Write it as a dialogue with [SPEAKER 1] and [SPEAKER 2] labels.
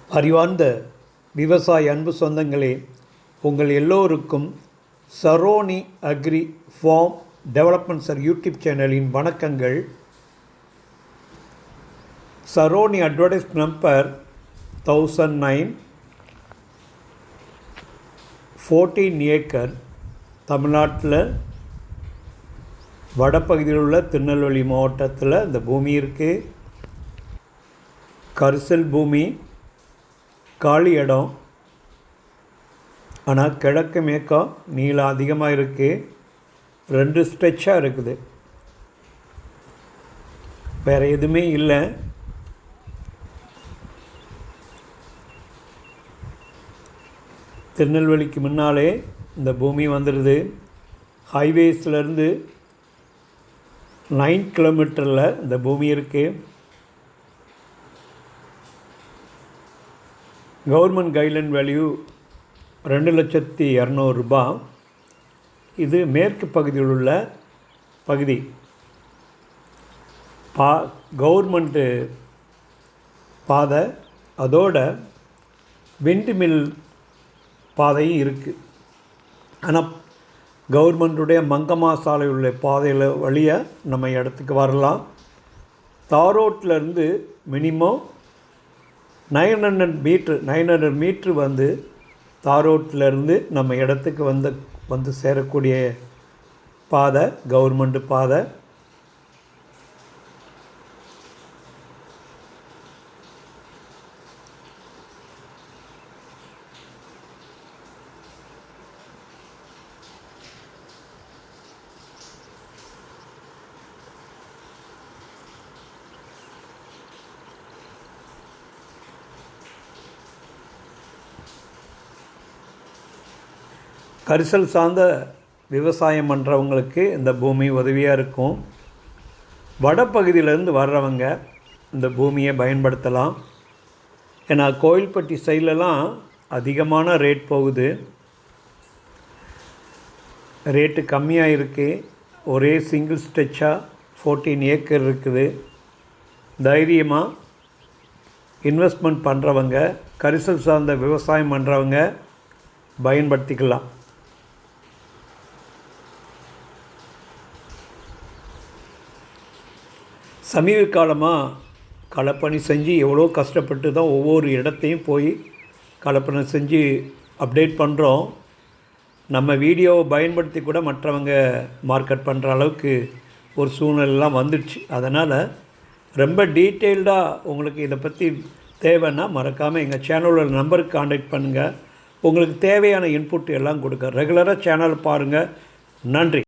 [SPEAKER 1] அறிவார்ந்த விவசாய அன்பு சொந்தங்களே, உங்கள் எல்லோருக்கும் Saroni agri farm development sir YouTube சேனலின் வணக்கங்கள். சரோனி அட்வர்டைஸ் நம்பர் 1009, 14 ஏக்கர், தமிழ்நாட்டில் வடபகுதியில் உள்ள திருநெல்வேலி மாவட்டத்தில் இந்த பூமி இருக்குது. கரிசல் பூமி, காலி இடம். ஆனால் கிழக்கு மேற்கா நீளம் அதிகமாக இருக்குது. 2 ஸ்ட்ரெச்சாக இருக்குது, வேறு எதுவுமே இல்லை. திருநெல்வேலிக்கு முன்னாலே இந்த பூமி வந்துடுது. ஹைவேஸ்லேருந்து 9 கிலோமீட்டரில் இந்த பூமி இருக்குது. கவர்மெண்ட் கைட்லைன் வேல்யூ 2,200,000 இது மேற்கு பகுதியில் உள்ள பகுதி. கவர்மெண்ட்டு பாதை, அதோட விண்டு மில் பாதையும் இருக்குது. ஆனால் கவர்மெண்ட்டுடைய மங்கம்மா சாலை உள்ள பாதையில் வழியாக நம்ம இடத்துக்கு வரலாம். தார் ரோட்லேருந்து மினிமம் 900 மீட்ரு வந்து தார் ரோட்லேருந்து நம்ம இடத்துக்கு வந்து சேரக்கூடிய பாதை கவர்மெண்ட்டு பாதை. கரிசல் சார்ந்த விவசாயம் பண்ணுறவங்களுக்கு இந்த பூமி உதவியாக இருக்கும். வடப்பகுதியிலேருந்து வர்றவங்க இந்த பூமியை பயன்படுத்தலாம். ஏன்னா கோயில்பட்டி சைட்லலாம் அதிகமான ரேட் போகுது, ரேட்டு கம்மியாக இருக்குது. ஒரே சிங்கிள் ஸ்ட்ரெச்சாக 14 ஏக்கர் இருக்குது. தைரியமாக இன்வெஸ்ட்மெண்ட் பண்ணுறவங்க, கரிசல் சார்ந்த விவசாயம் பண்ணுறவங்க பயன்படுத்திக்கலாம். சமீப காலமாக களப்பணி செஞ்சு எவ்வளோ கஷ்டப்பட்டு தான் ஒவ்வொரு இடத்தையும் போய் களப்பணி செஞ்சு அப்டேட் பண்ணுறோம். நம்ம வீடியோவை பயன்படுத்தி கூட மற்றவங்க மார்க்கெட் பண்ணுற அளவுக்கு ஒரு சூழ்நிலைலாம் வந்துடுச்சு. அதனால் ரொம்ப டீட்டெயில்டாக உங்களுக்கு இதை பற்றி தேவைன்னா மறக்காமல் எங்கள் சேனலோட நம்பருக்கு காண்டாக்ட் பண்ணுங்கள். உங்களுக்கு தேவையான இன்புட் எல்லாம் கொடுக்க ரெகுலராக சேனல் பாருங்கள். நன்றி.